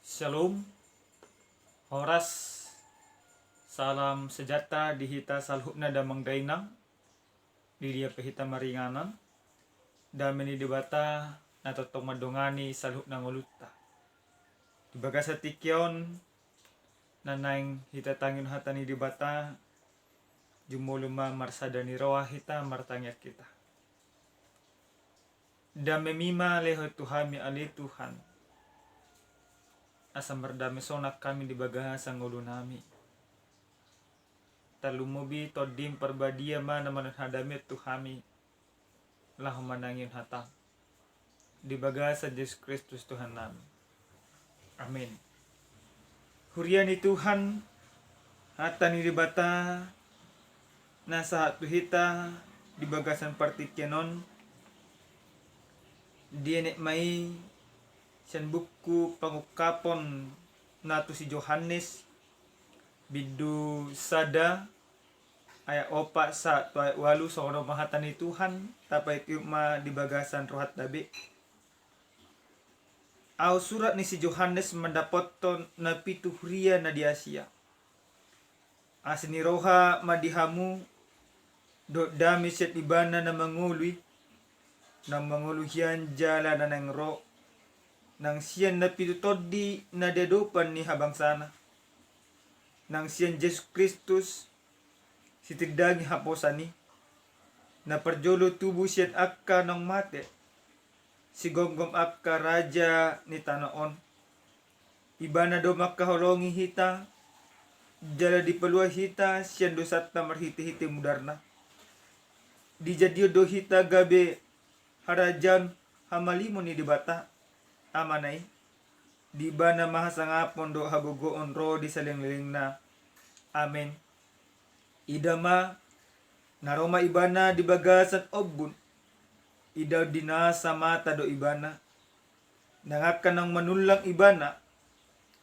Shalom, horas, salam sejahtera dihita salhukna damang dainang, di dia pehita maringanan, dameni dibata natotong madongani salhukna nguluta. Di bagasa tikyon, nanaing hita tangin hatani dibata, jumuluma marsadani roa hita martangyak kita. Damemima leho Tuhami ali Tuhan. Asam berdamai sonak kami di bagasa ngulu nami. Talumubi todim perbadia mana hadami Tuhami. Lahu manangin hatang. Di bagasa Yesus Kristus Tuhan nami. Amin. Huriani Tuhan hatani di bata nasa hatu hita di bagasan partikyanon dienek mai sian buku pangukapon natu si Yohanes bidu sada ayat opa sa tu ayat walu sono mahatani Tuhan tapai tiuma di bagasan rohat dabe au surat ni si Yohanes mendapoton na pitu huria na di Asia asini roha madihamu do dami set ibana na mangului hian jala na nang ro nang siyan na pitutodi na dedopan ni habang sana nang siyan Yesus Kristus sitigdagi haposani na perjolo tubuh siyan akka nang mate si gonggom akka raja ni tanaon ibana do makaholongi hita jala di pelua hita siyan dosat na marhiti-hiti mudarna di jadio do hita gabe harajan hamalimo ni dibata amanay di ba na mahasangapon do hagugoon ro di saling-liling na amen idama naroma ibana di bagasan obun idaw dinasa mata do ibana nangakan ng manulang ibana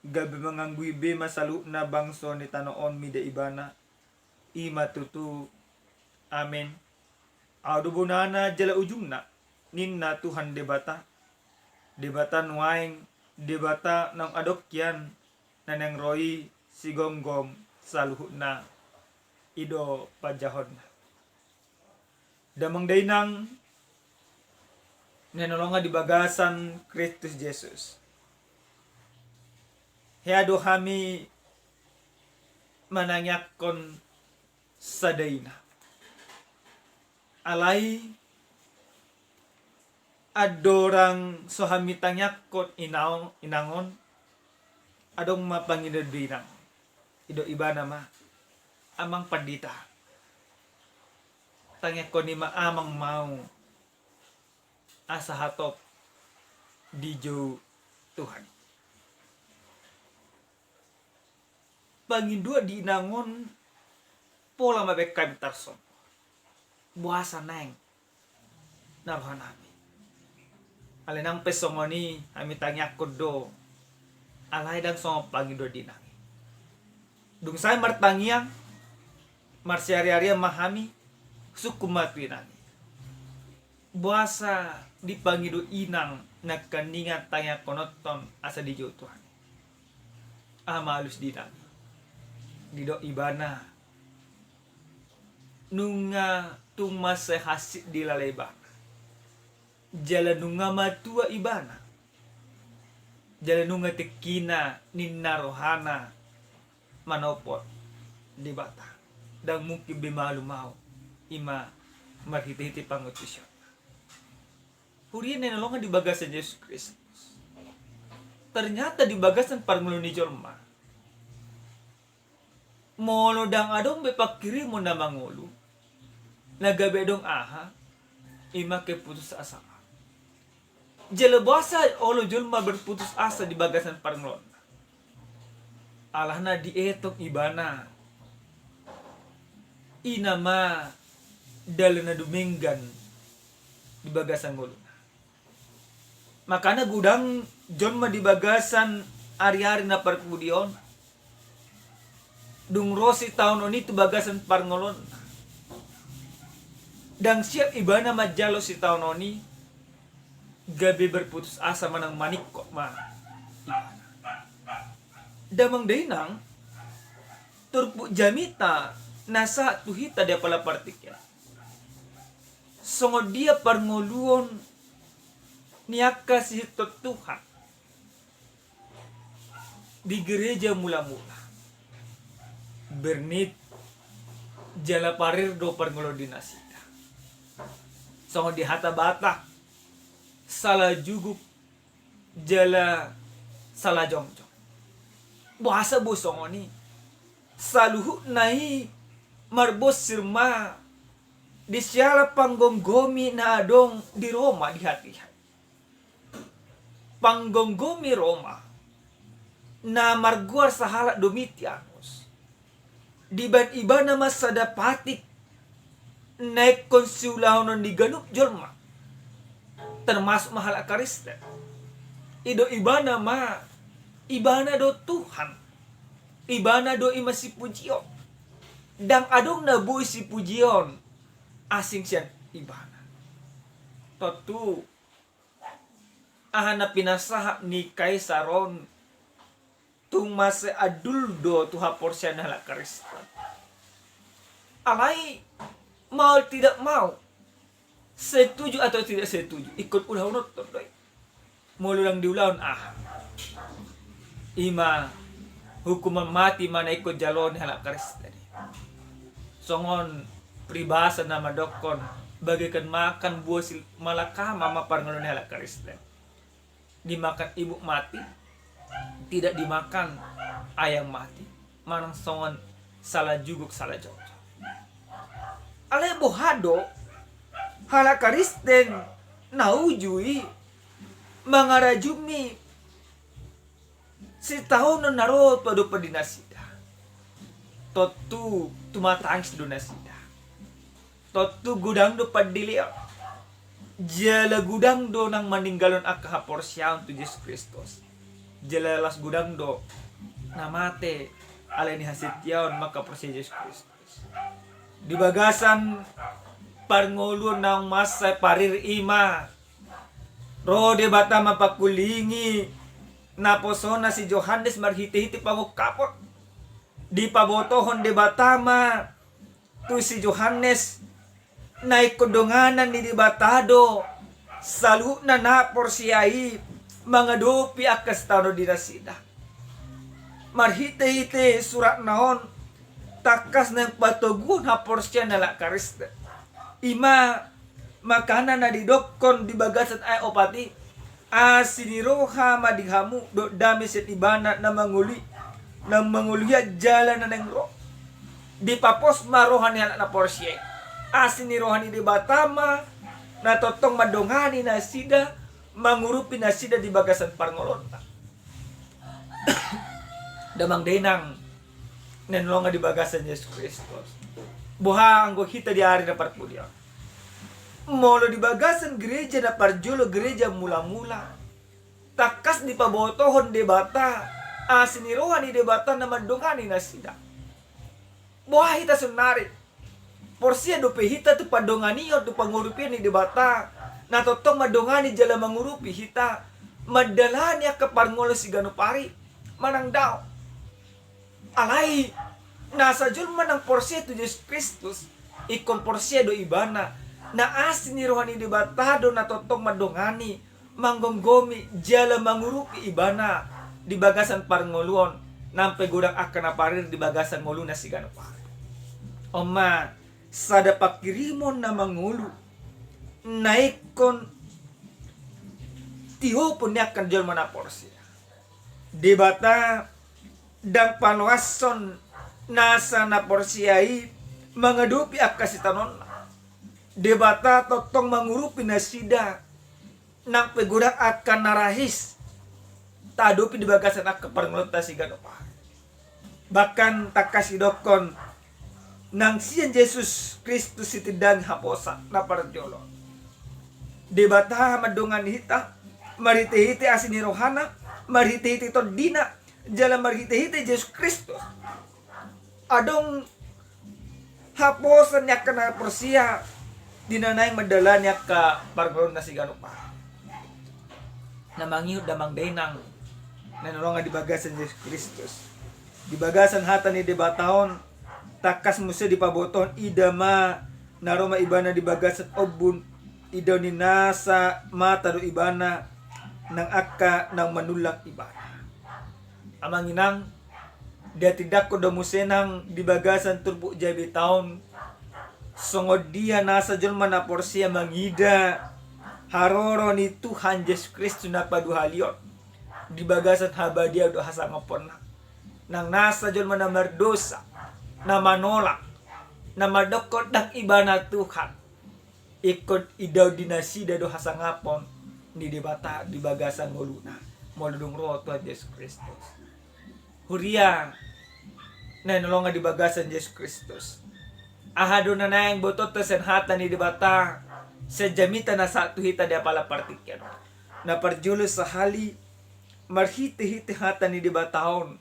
gabi mangangguy be masalu na bangso ni tanoon mida ibana ima tutu amen audubunana jala ujungna ninna Tuhan debata nuaing debata ng adokyan na nang roi sigonggom saluhuna ido pajahon damang dainang nenolonga di bagasan Kristus Jesus heado kami manangyakon sa daina alay adorang sohamitang yakot inangon adong mapangidadinang ido iba nama amang pandita tangyakon ni maamang mau asa hatop di jo Tuhan pangindua di inangon pola mabekay tarson buasa neng narohanami alinang pesongoni ami tangyak kodo alay dang song pangido dinangi dung say martangiang marsiari-aria mahami sukumatwi nani buasa di pangido inang nagkaningat tangyak konoton asa di Tuhan amalus dinangi dido ibana nunga tumase hasit di lalebana jalanunga matua ibana jalanunga tekina ninna rohana manopot di bata dan mungkin bimalumau ima marhiti-hiti pangutusyon hurian na nolongan di bagasan Yesus Kristus ternyata di bagasan parngulu ni Jorma molo dang adong bepakiri mo na mangulu nagabe dong aha ima keputus asa jalabasa olo julma berputus asa di bagasan parnglon alahna dietong ibana inama dalana duminggan di bagasan nguluna makana gudang jonma di bagasan ari-ari na parkudion dung rosi tahun oni tu bagasan parngolon dang siap ibana majalo si tahun oni gabi berputus asa manang manik kok ma ibana damang dainang turpu jamita nasa tuhita dia pala partikel. Songo dia parngoluon niaka si Tuhan di gereja mula-mula. Bernit jala parir do parngolo dinasida. Songo di hata bata salah juguk jala salah jongjong. Bahasa busongo ni saluhu nai marbos sirma di siala panggonggomi na adong di Roma di hati. Panggonggomi Roma na marguar sa hala Domitianus di iba na masadapatik naik konsulahon di ganup jorma termasuk mahal Kristen. Ido ibana ma ibana do Tuhan, ibana do ima si pujion, dang adong na buy si pujion asing siyan ibana. Totu ahana pinasaha ni Kaisaron tung masa aduldo tuha porsya na Kristen. Alay mau tidak mau, setuju atau tidak setuju, ikut ulah nonton doi. Mululang diulaun ima hukuman mati mana ikut jalon halak Kristen. Songon pribasa nama dokon bagaikan makan buah malakah mama parngon halak Kristen. Dimakan ibu mati, tidak dimakan ayam mati. Manang songon salah juguk salah jauh. Ale bohado halak Kristen naujui mangarajumi si tahun naro pada pedinasida. Totu tumatang si donasida. Totu gudang do padilia. Jala gudang do nang maninggalon akah porsya untuk Yesus Kristus. Jala las gudang do namate aleni hasityaon maka porsya Yesus Kristus. Di bagasan parngulu nang masa parir ima rode bata mapakulingi naposona si Johannes marhiti-hiti pawok kapot di pabotohon de batama tu si Johannes naik kodonganan ni di batado salu na porsiai mangadopi akas tano di nasida marhiti-hiti surat naon takas ng patugun ha porsya na la Kristen ima makanan na didokon di bagasan ay opati asiniroha madighamu do dami set ibana na manguliya jalan na nengro di papos marohan yan na porsye asinirohan di batama na totong madongani na sida mangurupi na sida di bagasan parngolonta damang denang nenlonga di bagasan Yesus Kristus buha anggo kita di hari na parpulya molo di bagasan gereja na parjolo gereja mula-mula takas di pabotohon de bata asinirohan di debata na mandongani na sida buha hita sunari porsia do hita tu padongani o tu pangurupi ni debata na totong madongani jala mangurupi hita madalani ka parngolo si ganupari manang daw alay nasa jul manang porsia tu Yesus Kristus ikon porsia do ibana na asin ni rohani di batado na totong madongani manggonggomi jala mangurupi ibana di bagasan parngoluon nampe gudang akan aparir di bagasan ngulu na si ganapari. Oma sada pakirimon na mangulu naikon tiho pun akan jual mana porsi di bata dan panwason nasa na porsiai mangadupi akasitanon debata totong mangurupi na sida nang pegudak akan narahis tadupi di bagasan ak keparngelota si ganopa bahkan tak kasih dokon nang sian Yesus Kristus itidang haposa na parjolo debata madongan hita marite-hite asini rohana marite-hite todina jala marite-hite Yesus Kristus adong haposan nya kana persia dinanay madalanya ka pargolon na si ganupa na mangiud damang denang nanolongan di bagasan Yesus Kristus. Di bagasan hata ni debatahon takas musa di paboton idama naroma ibana di bagasan obun idaw ni nasa mata do ibana ng akka ng manulang ibana. Amang inang dia tidak ko do musenang di bagasan turbo jabi taon sungod dia nasa julma na porsiya mangida haroro ni Tuhan Yesus Kristus na paduhaliot di bagasan habadia do hasangapon na nang nasa julma na mardosa na manolak na madokot ng iba na Tuhan ikot idaw dinasida do hasangapon ni dibata di bagasan nguluna moludong roho Tuhan Yesus Kristus huriya na nolongan di bagasan Yesus Kristus ahado na nayang botot sa hata ni dibata sa jamita na sa tuhita dia pala partikyan na parjulo sa hali marhiti-hiti hata ni dibatahon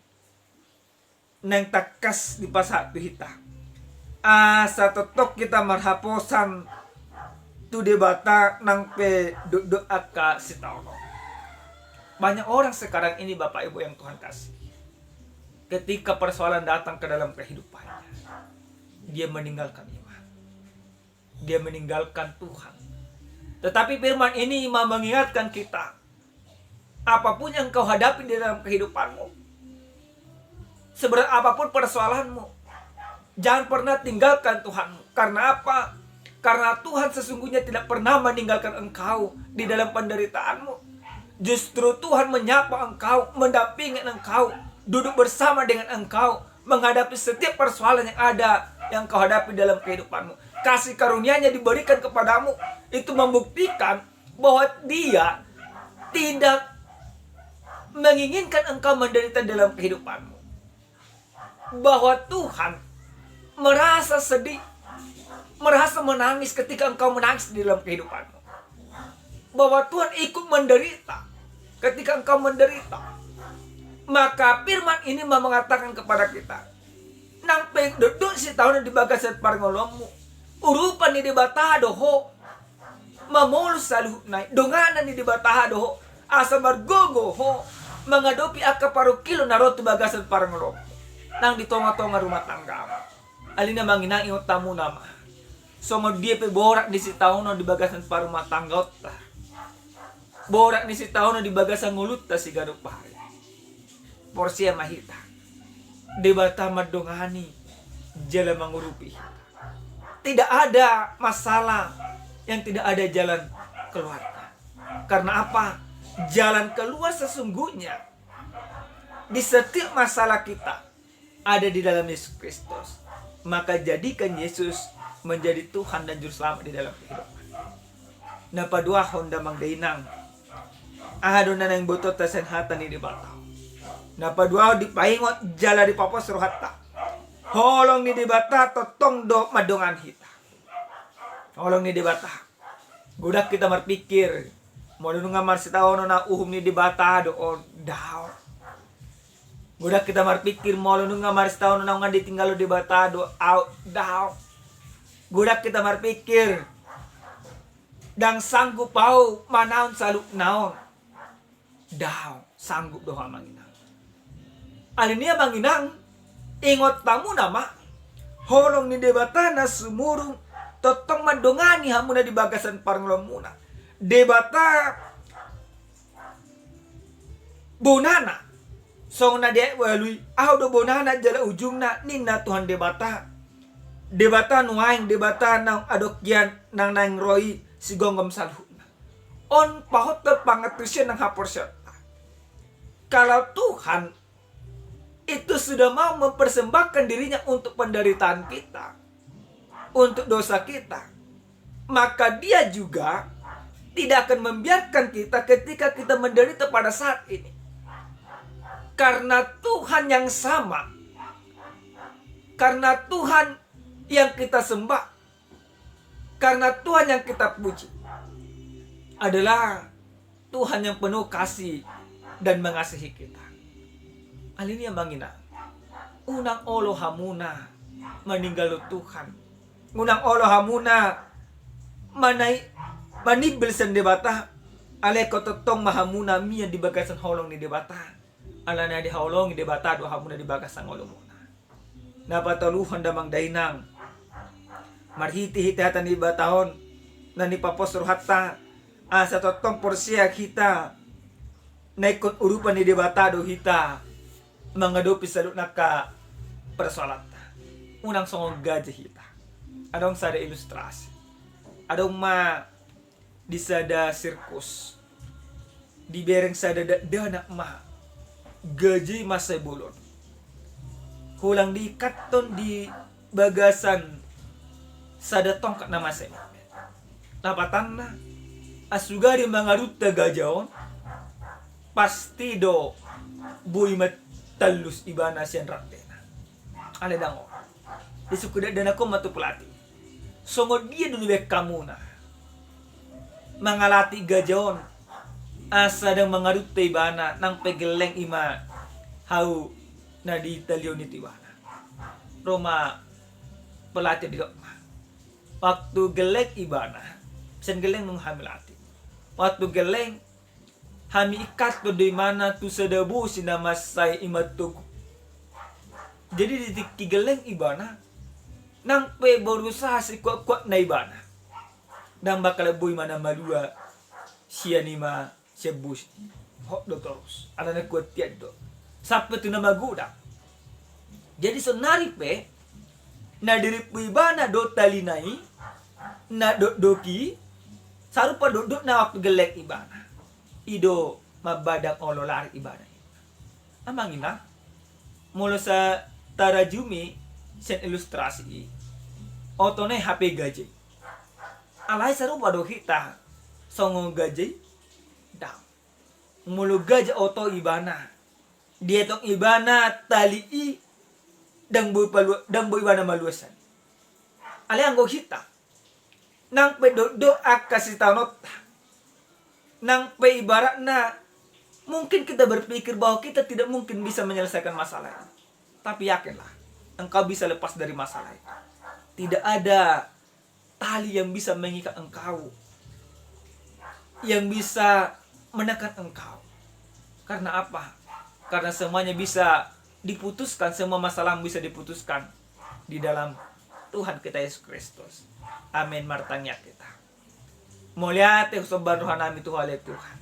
nang takas di pasatu hita. Sa totok kita marhaposan tu debata nang pe do akka si tauno. Banyak orang sekarang ini Bapak Ibu yang Tuhan kasih. Ketika persoalan datang ke dalam kehidupannya, dia meninggalkan iman. Dia meninggalkan Tuhan. Tetapi firman ini mengingatkan kita, apapun yang kau hadapi di dalam kehidupanmu, seberat apapun persoalanmu, jangan pernah tinggalkan Tuhanmu. Karena apa? Karena Tuhan sesungguhnya tidak pernah meninggalkan engkau di dalam penderitaanmu. Justru Tuhan menyapa engkau, mendampingi engkau, duduk bersama dengan engkau, menghadapi setiap persoalan yang ada yang kau hadapi dalam kehidupanmu. Kasih karunia-Nya diberikan kepadamu, itu membuktikan bahwa Dia tidak menginginkan engkau menderita dalam kehidupanmu. Bahwa Tuhan merasa sedih, merasa menangis ketika engkau menangis di dalam kehidupanmu. Bahwa Tuhan ikut menderita ketika engkau menderita. Maka firman ini mengatakan kepada kita, nang duduk si tahun di bagasan parngolomu, urupan ni di batado ho, mamulus saluh naik, donganan ni di batado ho, asa margogo ho, mengadopi akka parukilo narot bagasan parngolomu. Nang di tonga-tonga rumah tangga alina manginang ingot tamu nama songo dia pe borak di si taono di bagasan pa rumah tangga ta borak di si taono di bagasan ngulut ta si gadok pare porsia mahita debata madongani jala mangurupi. Tidak ada masalah yang tidak ada jalan keluarnya. Karena apa? Jalan keluar sesungguhnya di setiap masalah kita ada di dalam Yesus Kristus. Maka jadikan Yesus menjadi Tuhan dan Juru Selamat di dalam kehidupan. Napa dua honda mangdainang. Ahadon na nang botot tasen hata ni di bataw. Napa dua di paingot jala di papos rohata. Holong ni di bata totong do madongan hita. Holong ni di bata. Gudak kita berpikir mau nungamar sitaono na uhum ni di bata do o daw. Budak kita marpikir mau lu nunga maris tahun nang ditinggal di batado out down. Budak kita marpikir dang sanggup pau manaon saluk naon. Down sanggup doa manginang. Alinia manginang ingot tamu nama holong ni debatana sumurung totong mandongani hamuna di bagasan parnglomuna. Debata bonana song na de walui aw do bonana jala ujungna ninna Tuhan debata nuaing debata nang adokyan nang nang roi si gonggom salhuna on pahot pangatusyan ng haporsya. Kalau Tuhan itu sudah mau mempersembahkan dirinya untuk penderitaan kita, untuk dosa kita, maka Dia juga tidak akan membiarkan kita ketika kita menderita pada saat ini. Karena Tuhan yang sama, karena Tuhan yang kita sembah, karena Tuhan yang kita puji adalah Tuhan yang penuh kasih dan mengasihi kita. Alini yang mangina unang olo hamuna meninggal Tuhan, unang olo hamuna manibil sen debata ale kototong mahamuna miyan di bagasan holong ni debata ala na di haulong di batado hamuna di bagas ang ulo muna. Napataluhan damang dainang marhiti-hiti hatan di batahon na ni paposro hatta asa totong porsiya kita naikon urupan ni di batado hita mga dopi salud naka persoalat. Unang songong gaji hita. Adong sada ilustrasi. Adong ma di sada sirkus. Di bereng sada dana ma gaji masa bulon. Hulang di katon di bagasan sada tongkat na masa. Napatan na asugari mga ruta gajaon pasti do buy matalus ibana siyan raktena. Ale dango. Isukuda dan ako matupulati. Songod dia dulu bek kamu na. Mangalati gajaon asa dang mga ruta ibana nang pegeleng ima hau na di talyo ni tiwana. Roma pelatih di waktu gelek ibana sen geleng nung hamilati. Waktu geleng hami ikat do di mana tu sedabu sinamasay imatug. Jadi di tigeleng ibana nang pe berusaha si kuat na ibana. Nang bakal boy mana malua siya ni ma siya bus. Hok do terus. Ana na kuat tiad do. Sampai tu na magudak. Jadi sonari pe na diri pu ibana do talinai na do doki sarupa do na waktu gelek ibana. Ido mabadang ololar ibadah. Amang ina mula sa tarajumi sen ilustrasi otone HP gaji. Alai sarupa do kita songo gaji dang. Mulu gaji oto ibana. Dia tong ibana tali i dang boy ibana maluasan. Alai anggo kita nang pedo akasitanot nang pe ibarat na mungkin kita berpikir bahwa kita tidak mungkin bisa menyelesaikan masalah ini. Tapi yakinlah, engkau bisa lepas dari masalah itu. Tidak ada tali yang bisa mengikat engkau, yang bisa menekan engkau. Karena apa? Karena semuanya bisa diputuskan, semua masalah bisa diputuskan di dalam Tuhan kita Yesus Kristus. Amin martanya kita. Mulia teh soban rohanami Tuhan oleh Tuhan.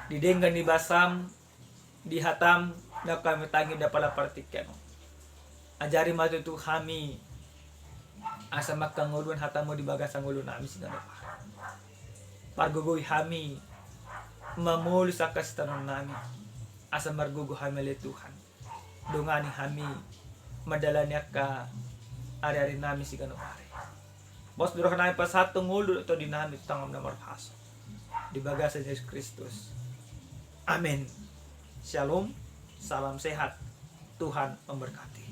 Didenggan di basam, di hatam, na kami tangi da pala partiken. Ajari matu tu kami asa makangulun hatamu di bagasang ulo nami sigano pa. Pargugoy kami mamulu sa kastanon nami asa margugo kami oleh Tuhan. Dungani kami madala niya ka ari-ari nami sigano pa. Bos durah naik pas satu ngulu atau dinamik tangam nomor haso di bagasan Yesus Kristus. Amin. Shalom, salam sehat. Tuhan memberkati.